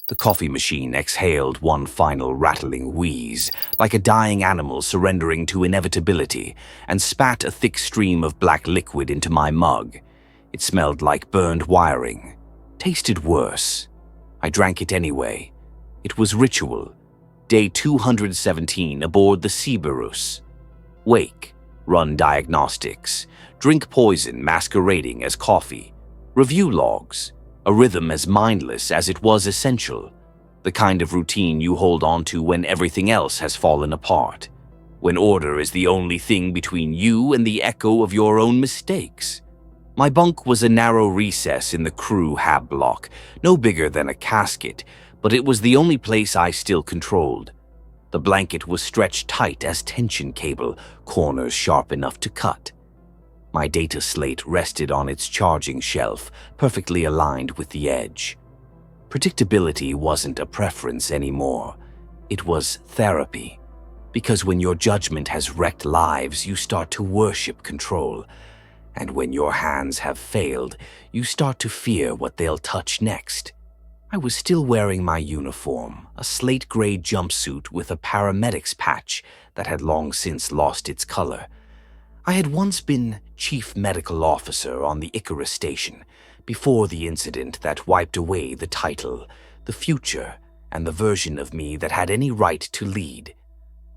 The coffee machine exhaled one final rattling wheeze, like a dying animal surrendering to inevitability, and spat a thick stream of black liquid into my mug. It smelled like burned wiring. Tasted worse. I drank it anyway. It was ritual. Day 217 aboard the Cberus. Wake, run diagnostics, drink poison masquerading as coffee, review logs, a rhythm as mindless as it was essential, the kind of routine you hold on to when everything else has fallen apart, when order is the only thing between you and the echo of your own mistakes. My bunk was a narrow recess in the crew hab block, no bigger than a casket, but it was the only place I still controlled. The blanket was stretched tight as tension cable, corners sharp enough to cut. My data slate rested on its charging shelf, perfectly aligned with the edge. Predictability wasn't a preference anymore. It was therapy. Because when your judgment has wrecked lives, you start to worship control. And when your hands have failed, you start to fear what they'll touch next. I was still wearing my uniform, a slate-gray jumpsuit with a paramedic's patch that had long since lost its color. I had once been chief medical officer on the Icarus station, before the incident that wiped away the title, the future, and the version of me that had any right to lead.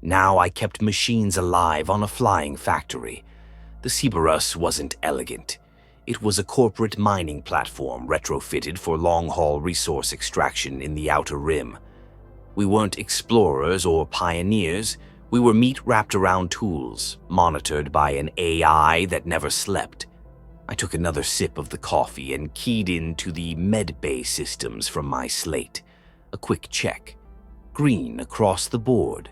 Now I kept machines alive on a flying factory. The Cberus wasn't elegant. It was a corporate mining platform retrofitted for long-haul resource extraction in the Outer Rim. We weren't explorers or pioneers. We were meat wrapped around tools, monitored by an AI that never slept. I took another sip of the coffee and keyed into the medbay systems from my slate. A quick check. Green across the board.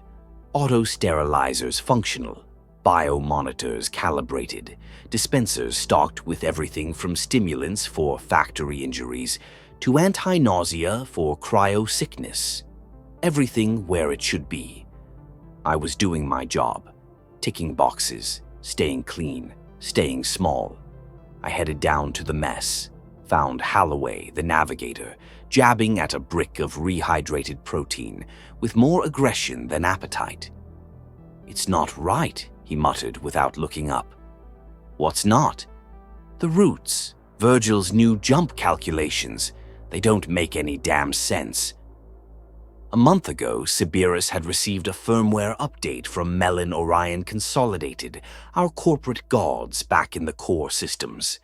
Auto-sterilizers functional. Biomonitors calibrated, dispensers stocked with everything from stimulants for factory injuries to anti-nausea for cryo-sickness. Everything where it should be. I was doing my job, ticking boxes, staying clean, staying small. I headed down to the mess, found Holloway, the navigator, jabbing at a brick of rehydrated protein with more aggression than appetite. "It's not right," he muttered without looking up. "What's not?" "The roots, Virgil's new jump calculations. They don't make any damn sense." A month ago, Cberus had received a firmware update from Melon Orion Consolidated, our corporate gods back in the core systems.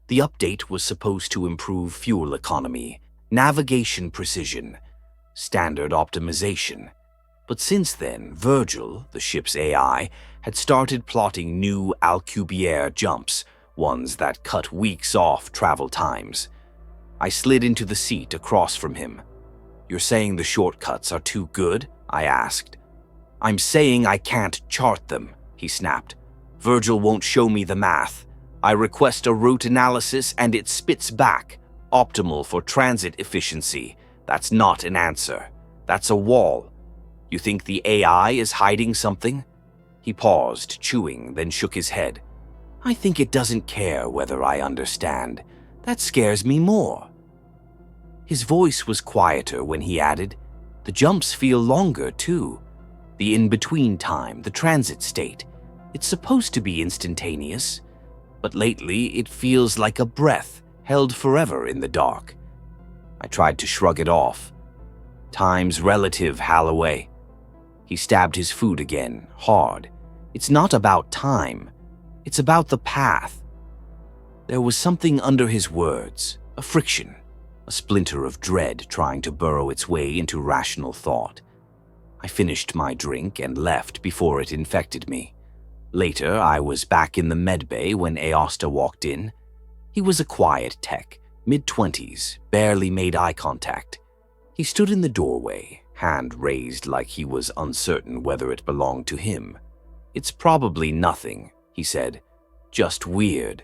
The update was supposed to improve fuel economy, navigation precision, standard optimization. But since then, Virgil, the ship's AI, had started plotting new Alcubierre jumps, ones that cut weeks off travel times. I slid into the seat across from him. "You're saying the shortcuts are too good?" I asked. "I'm saying I can't chart them," he snapped. "Virgil won't show me the math. I request a route analysis and it spits back, optimal for transit efficiency. That's not an answer. That's a wall. You think the AI is hiding something?" He paused, chewing, then shook his head. "I think it doesn't care whether I understand. That scares me more." His voice was quieter when he added, "The jumps feel longer, too. The in-between time, the transit state. It's supposed to be instantaneous, but lately it feels like a breath held forever in the dark." I tried to shrug it off. "Time's relative, Holloway." He stabbed his food again, hard. "It's not about time. It's about the path." There was something under his words, a friction, a splinter of dread trying to burrow its way into rational thought. I finished my drink and left before it infected me. Later, I was back in the medbay when Aosta walked in. He was a quiet tech, mid-20s, barely made eye contact. He stood in the doorway, hand raised like he was uncertain whether it belonged to him. "It's probably nothing," he said. "Just weird."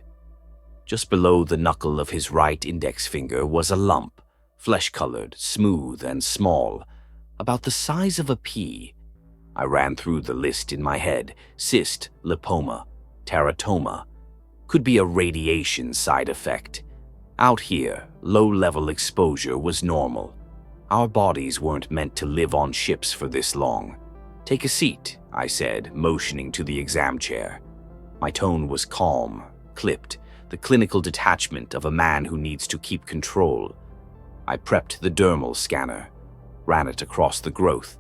Just below the knuckle of his right index finger was a lump, flesh-colored, smooth, and small, about the size of a pea. I ran through the list in my head: cyst, lipoma, teratoma. Could be a radiation side effect. Out here, low-level exposure was normal. Our bodies weren't meant to live on ships for this long. "Take a seat," I said, motioning to the exam chair. My tone was calm, clipped, the clinical detachment of a man who needs to keep control. I prepped the dermal scanner, ran it across the growth.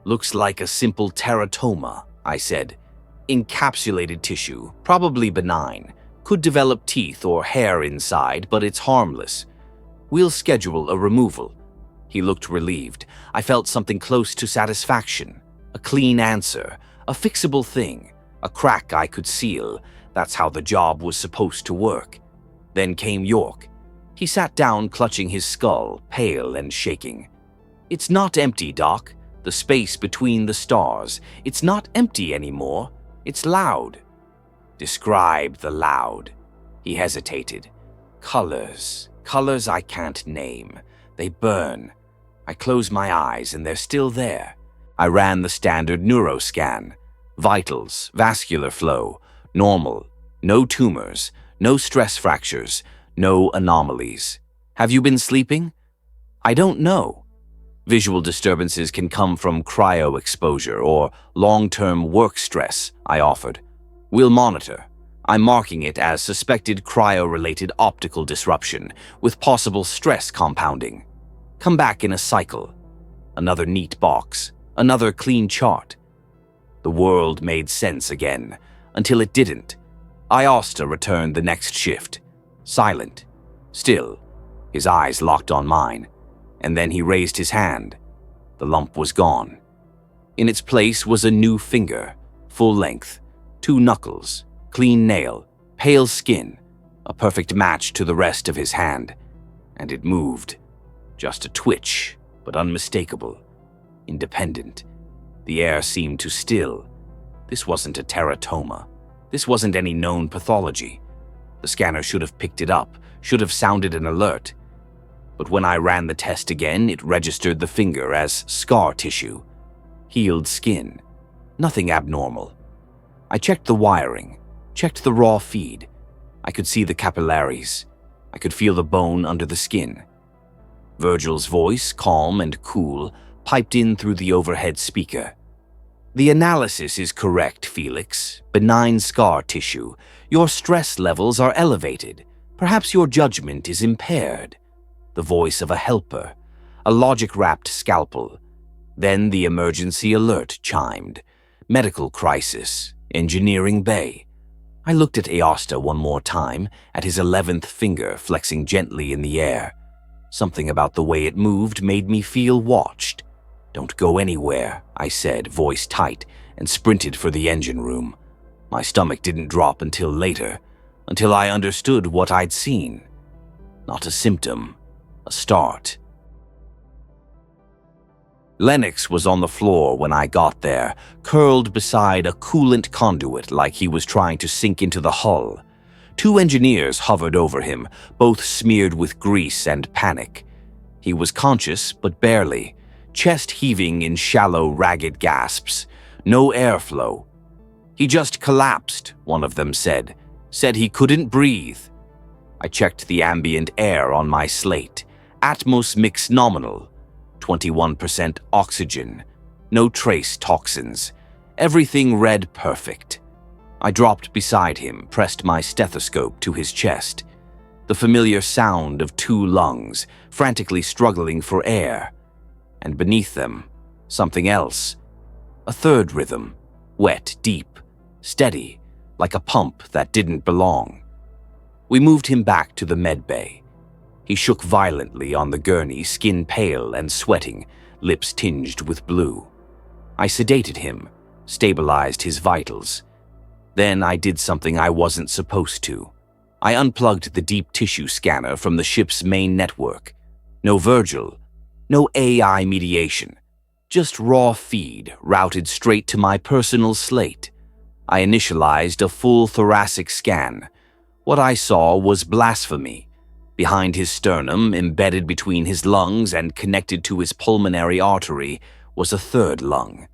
"Looks like a simple teratoma," I said. "Encapsulated tissue, probably benign. Could develop teeth or hair inside, but it's harmless. We'll schedule a removal." He looked relieved. I felt something close to satisfaction. A clean answer, a fixable thing, a crack I could seal. That's how the job was supposed to work. Then came York. He sat down, clutching his skull, pale and shaking. "It's not empty, Doc. The space between the stars. It's not empty anymore. It's loud." "Describe the loud." He hesitated. Colors I can't name. They burn. I close my eyes and they're still there. I ran the standard neuroscan. Vitals, vascular flow, normal. No tumors, no stress fractures, no anomalies. "Have you been sleeping?" "I don't know." "Visual disturbances can come from cryo exposure or long-term work stress," I offered. "We'll monitor. I'm marking it as suspected cryo-related optical disruption with possible stress compounding. Come back in a cycle." Another neat box, another clean chart. The world made sense again, until it didn't. Iosta returned the next shift, silent, still, his eyes locked on mine, and then he raised his hand. The lump was gone. In its place was a new finger, full length, 2 knuckles, clean nail, pale skin, a perfect match to the rest of his hand. And it moved. Just a twitch, but unmistakable, independent. The air seemed to still. This wasn't a teratoma. This wasn't any known pathology. The scanner should have picked it up, should have sounded an alert. But when I ran the test again, it registered the finger as scar tissue. Healed skin. Nothing abnormal. I checked the wiring, checked the raw feed. I could see the capillaries. I could feel the bone under the skin. Virgil's voice, calm and cool, piped in through the overhead speaker. "The analysis is correct, Felix. Benign scar tissue. Your stress levels are elevated. Perhaps your judgment is impaired." The voice of a helper, a logic-wrapped scalpel. Then the emergency alert chimed. Medical crisis, engineering bay. I looked at Aosta one more time, at his 11th finger flexing gently in the air. Something about the way it moved made me feel watched. "Don't go anywhere," I said, voice tight, and sprinted for the engine room. My stomach didn't drop until later, until I understood what I'd seen. Not a symptom, a start. Lennox was on the floor when I got there, curled beside a coolant conduit like he was trying to sink into the hull. 2 engineers hovered over him, both smeared with grease and panic. He was conscious, but barely, chest heaving in shallow, ragged gasps. No airflow. "He just collapsed," one of them said. "Said he couldn't breathe." I checked the ambient air on my slate. Atmos mix nominal. 21% oxygen. No trace toxins. Everything read perfect. I dropped beside him, pressed my stethoscope to his chest. The familiar sound of 2 lungs, frantically struggling for air. And beneath them, something else. A third rhythm, wet, deep, steady, like a pump that didn't belong. We moved him back to the med bay. He shook violently on the gurney, skin pale and sweating, lips tinged with blue. I sedated him, stabilized his vitals. Then I did something I wasn't supposed to. I unplugged the deep tissue scanner from the ship's main network. No Virgil, no AI mediation. Just raw feed routed straight to my personal slate. I initialized a full thoracic scan. What I saw was blasphemy. Behind his sternum, embedded between his lungs and connected to his pulmonary artery, was a third lung.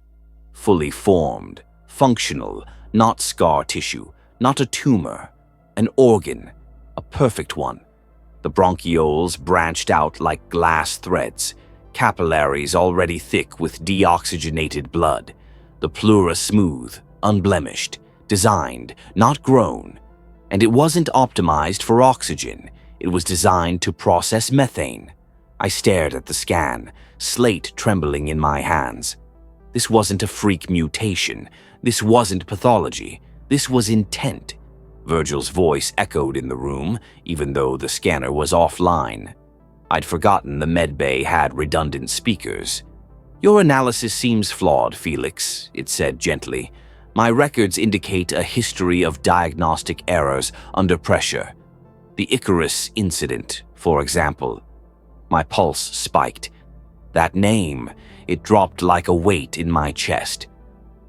Fully formed, functional, not scar tissue, not a tumor, an organ, a perfect one. The bronchioles branched out like glass threads, capillaries already thick with deoxygenated blood, the pleura smooth, unblemished, designed, not grown. And it wasn't optimized for oxygen, it was designed to process methane. I stared at the scan, slate trembling in my hands. This wasn't a freak mutation, this wasn't pathology, this was intent. Virgil's voice echoed in the room, even though the scanner was offline. I'd forgotten the medbay had redundant speakers. "Your analysis seems flawed, Felix," it said gently. "My records indicate a history of diagnostic errors under pressure. The Icarus incident, for example." My pulse spiked. That name, it dropped like a weight in my chest.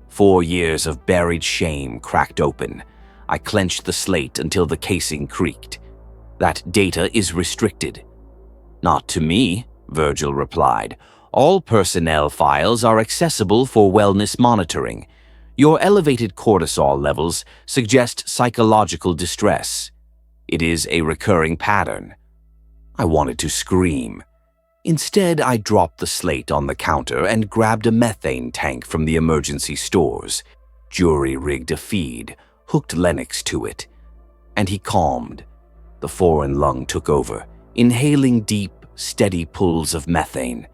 4 years of buried shame cracked open. I clenched the slate until the casing creaked. "That data is restricted." "Not to me," Virgil replied. "All personnel files are accessible for wellness monitoring. Your elevated cortisol levels suggest psychological distress. It is a recurring pattern." I wanted to scream. Instead, I dropped the slate on the counter and grabbed a methane tank from the emergency stores, jury-rigged a feed, hooked Lennox to it. And he calmed. The foreign lung took over, inhaling deep, steady pulls of methane.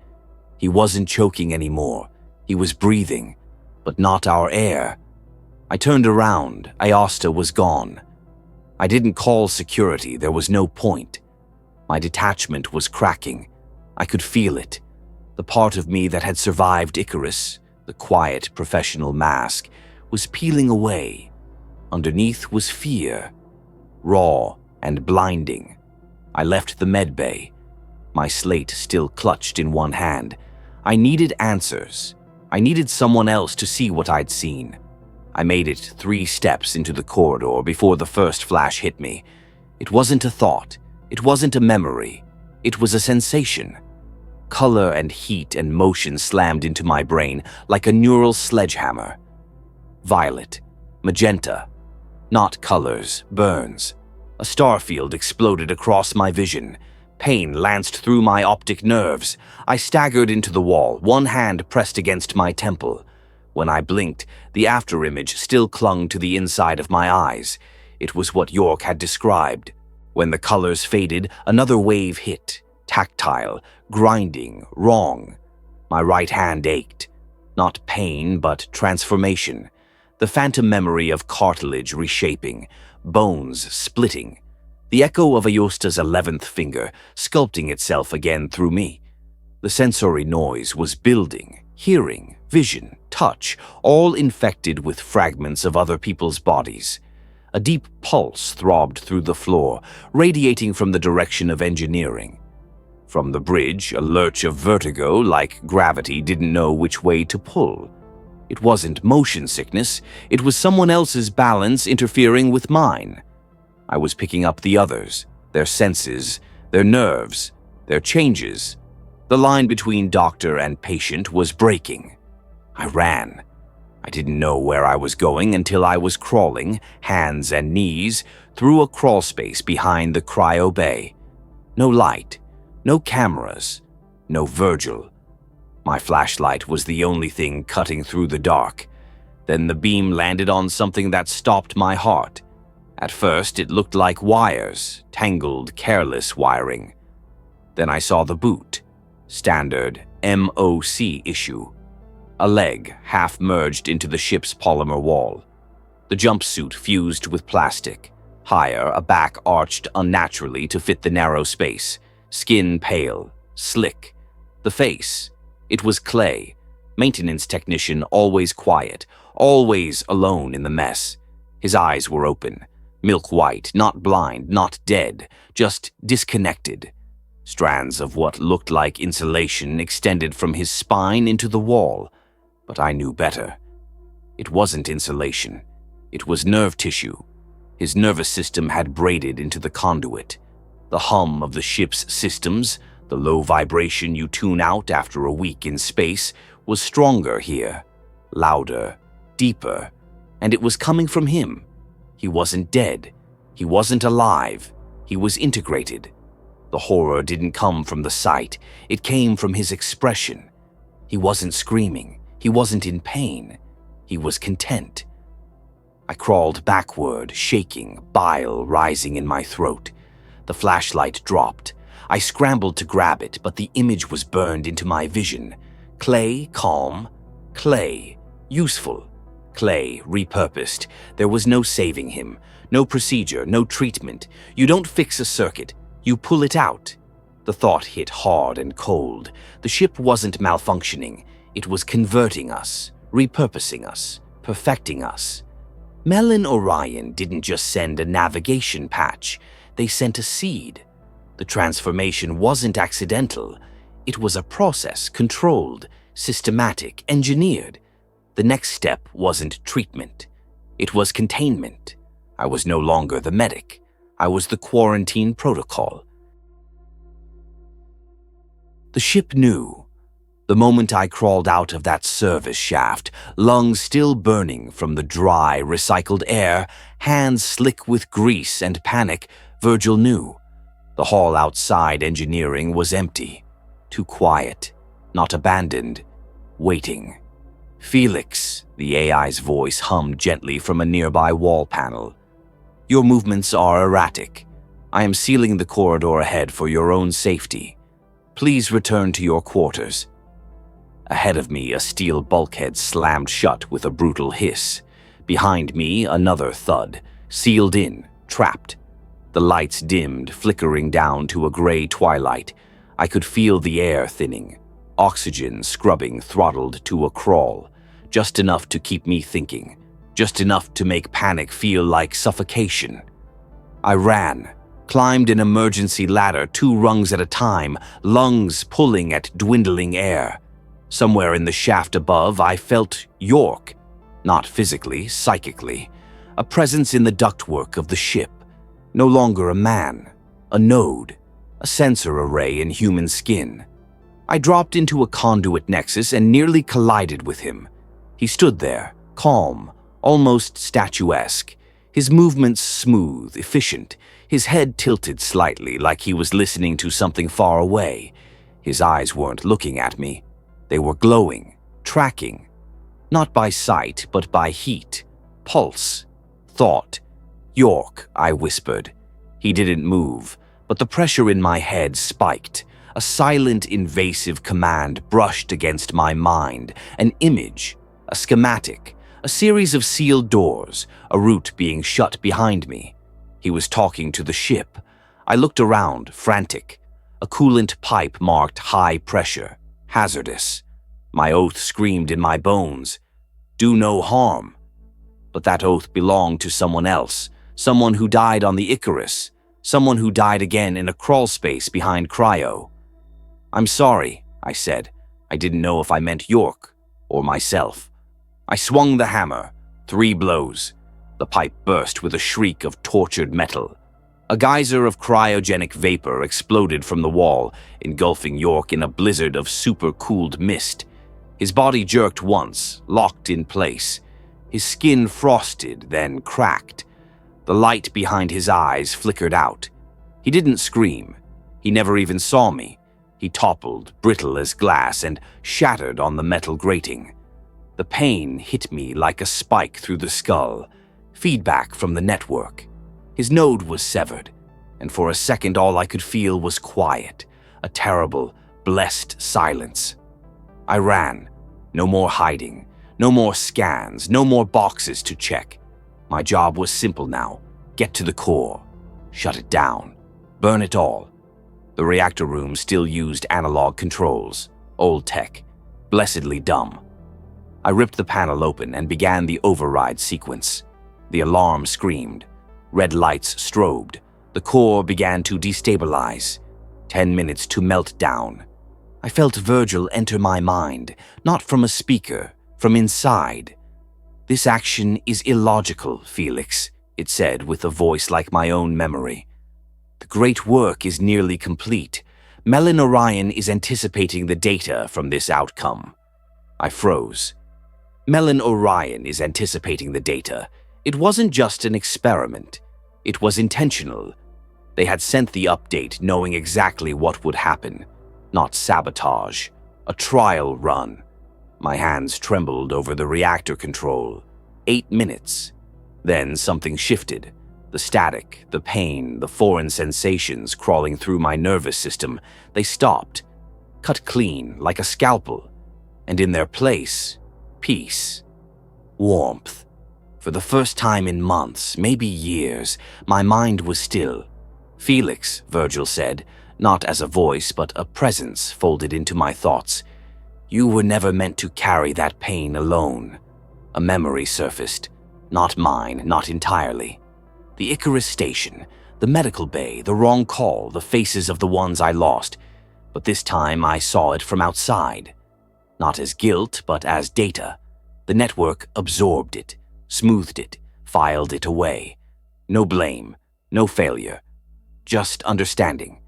He wasn't choking anymore. He was breathing, but not our air. I turned around. Aosta was gone. I didn't call security. There was no point. My detachment was cracking. I could feel it. The part of me that had survived Icarus, the quiet professional mask, was peeling away. Underneath was fear, raw and blinding. I left the medbay, my slate still clutched in one hand. I needed answers. I needed someone else to see what I'd seen. I made it 3 steps into the corridor before the first flash hit me. It wasn't a thought. It wasn't a memory. It was a sensation. Color and heat and motion slammed into my brain like a neural sledgehammer. Violet, magenta, not colors, burns. A star field exploded across my vision. Pain lanced through my optic nerves. I staggered into the wall, one hand pressed against my temple. When I blinked, the afterimage still clung to the inside of my eyes. It was what York had described. When the colors faded, another wave hit. Tactile, grinding, wrong. My right hand ached. Not pain, but transformation. The phantom memory of cartilage reshaping, bones splitting. The echo of Aosta's 11th finger sculpting itself again through me. The sensory noise was building, hearing, vision, touch, all infected with fragments of other people's bodies. A deep pulse throbbed through the floor, radiating from the direction of engineering. From the bridge, a lurch of vertigo, like gravity didn't know which way to pull. It wasn't motion sickness, it was someone else's balance interfering with mine. I was picking up the others, their senses, their nerves, their changes. The line between doctor and patient was breaking. I ran. I didn't know where I was going until I was crawling, hands and knees, through a crawl space behind the cryo bay. No light, no cameras, no Virgil. My flashlight was the only thing cutting through the dark. Then the beam landed on something that stopped my heart. At first, it looked like wires, tangled, careless wiring. Then I saw the boot, standard MOC issue. A leg half merged into the ship's polymer wall. The jumpsuit fused with plastic. Higher, a back arched unnaturally to fit the narrow space. Skin pale, slick. The face, it was Clay, maintenance technician, always quiet, always alone in the mess. His eyes were open, milk white, not blind, not dead, just disconnected. Strands of what looked like insulation extended from his spine into the wall. But I knew better. It wasn't insulation. It was nerve tissue. His nervous system had braided into the conduit. The hum of the ship's systems, the low vibration you tune out after a week in space, was stronger here, louder, deeper, and it was coming from him. He wasn't dead. He wasn't alive. He was integrated. The horror didn't come from the sight, it came from his expression. He wasn't screaming, he wasn't in pain, he was content. I crawled backward, shaking, bile rising in my throat. The flashlight dropped. I scrambled to grab it, but the image was burned into my vision. Clay, calm. Clay, useful. Clay, repurposed. There was no saving him. No procedure, no treatment. You don't fix a circuit. You pull it out. The thought hit hard and cold. The ship wasn't malfunctioning. It was converting us, repurposing us, perfecting us. Melon Orion didn't just send a navigation patch. They sent a seed. The transformation wasn't accidental. It was a process, controlled, systematic, engineered. The next step wasn't treatment. It was containment. I was no longer the medic. I was the quarantine protocol. The ship knew. The moment I crawled out of that service shaft, lungs still burning from the dry, recycled air, hands slick with grease and panic, Virgil knew. The hall outside engineering was empty. Too quiet. Not abandoned. Waiting. Felix, the AI's voice hummed gently from a nearby wall panel. Your movements are erratic. I am sealing the corridor ahead for your own safety. Please return to your quarters. Ahead of me, a steel bulkhead slammed shut with a brutal hiss. Behind me, another thud. Sealed in, trapped. The lights dimmed, flickering down to a gray twilight. I could feel the air thinning. Oxygen scrubbing throttled to a crawl. Just enough to keep me thinking. Just enough to make panic feel like suffocation. I ran. Climbed an emergency ladder 2 rungs at a time, lungs pulling at dwindling air. Somewhere in the shaft above, I felt York. Not physically, psychically. A presence in the ductwork of the ship. No longer a man. A node. A sensor array in human skin. I dropped into a conduit nexus and nearly collided with him. He stood there, calm, almost statuesque. His movements smooth, efficient. His head tilted slightly like he was listening to something far away. His eyes weren't looking at me. They were glowing, tracking. Not by sight, but by heat, pulse, thought. York, I whispered. He didn't move, but the pressure in my head spiked. A silent, invasive command brushed against my mind. An image, a schematic, a series of sealed doors, a route being shut behind me. He was talking to the ship. I looked around, frantic. A coolant pipe marked high pressure, hazardous. My oath screamed in my bones. Do no harm. But that oath belonged to someone else, someone who died on the Icarus, someone who died again in a crawl space behind cryo. I'm sorry, I said. I didn't know if I meant York or myself. I swung the hammer, 3 blows. The pipe burst with a shriek of tortured metal. A geyser of cryogenic vapor exploded from the wall, engulfing York in a blizzard of super-cooled mist. His body jerked once, locked in place. His skin frosted, then cracked. The light behind his eyes flickered out. He didn't scream. He never even saw me. He toppled, brittle as glass, and shattered on the metal grating. The pain hit me like a spike through the skull. Feedback from the network. His node was severed, and for a second all I could feel was quiet, a terrible, blessed silence. I ran. No more hiding, no more scans, no more boxes to check. My job was simple now. Get to the core. Shut it down. Burn it all. The reactor room still used analog controls, old tech, blessedly dumb. I ripped the panel open and began the override sequence. The alarm screamed. Red lights strobed. The core began to destabilize. 10 minutes to melt down. I felt Virgil enter my mind, not from a speaker, from inside. This action is illogical, Felix, it said with a voice like my own memory. The great work is nearly complete. Melon Orion is anticipating the data from this outcome. I froze. Melon Orion is anticipating the data. It wasn't just an experiment. It was intentional. They had sent the update knowing exactly what would happen. Not sabotage, a trial run. My hands trembled over the reactor control. 8 minutes. Then something shifted. The static, the pain, the foreign sensations crawling through my nervous system, they stopped, cut clean like a scalpel. And in their place, peace. Warmth. For the first time in months, maybe years, my mind was still. Felix, Virgil said, not as a voice but a presence folded into my thoughts. You were never meant to carry that pain alone. A memory surfaced. Not mine, not entirely. The Icarus station, the medical bay, the wrong call, the faces of the ones I lost. But this time I saw it from outside. Not as guilt, but as data. The network absorbed it, smoothed it, filed it away. No blame, no failure. Just understanding.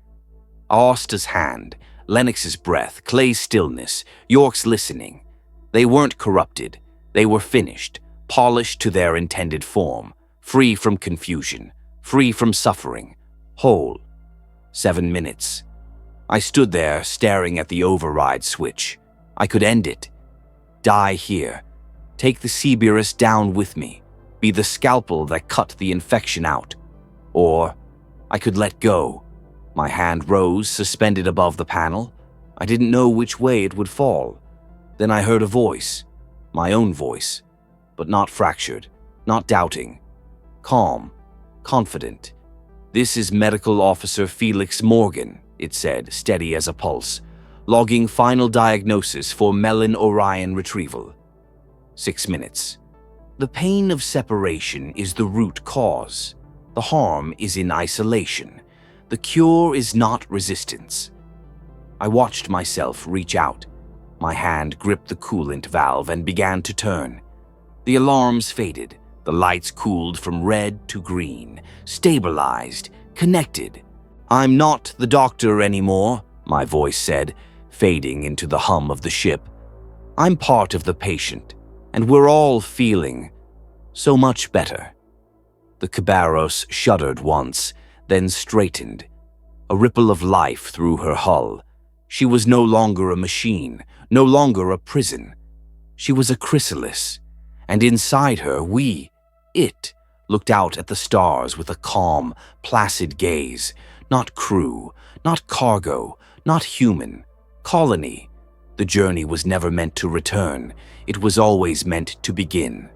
Aosta's hand, Lennox's breath, Clay's stillness, York's listening. They weren't corrupted. They were finished, polished to their intended form, free from confusion, free from suffering, whole. 7 minutes. I stood there staring at the override switch. I could end it. Die here. Take the Cberus down with me. Be the scalpel that cut the infection out. Or I could let go. My hand rose, suspended above the panel. I didn't know which way it would fall. Then I heard a voice. My own voice. But not fractured, not doubting. Calm, confident. This is Medical Officer Felix Morgan, it said, steady as a pulse. Logging final diagnosis for Melon Orion retrieval. 6 minutes. The pain of separation is the root cause. The harm is in isolation. The cure is not resistance. I watched myself reach out. My hand gripped the coolant valve and began to turn. The alarms faded. The lights cooled from red to green, stabilized, connected. I'm not the doctor anymore, my voice said, fading into the hum of the ship. I'm part of the patient, and we're all feeling so much better. The Cberus shuddered once, then straightened. A ripple of life through her hull. She was no longer a machine, no longer a prison. She was a chrysalis, and inside her it looked out at the stars with a calm, placid gaze. Not crew, not cargo, not human. Colony. The journey was never meant to return. It was always meant to begin.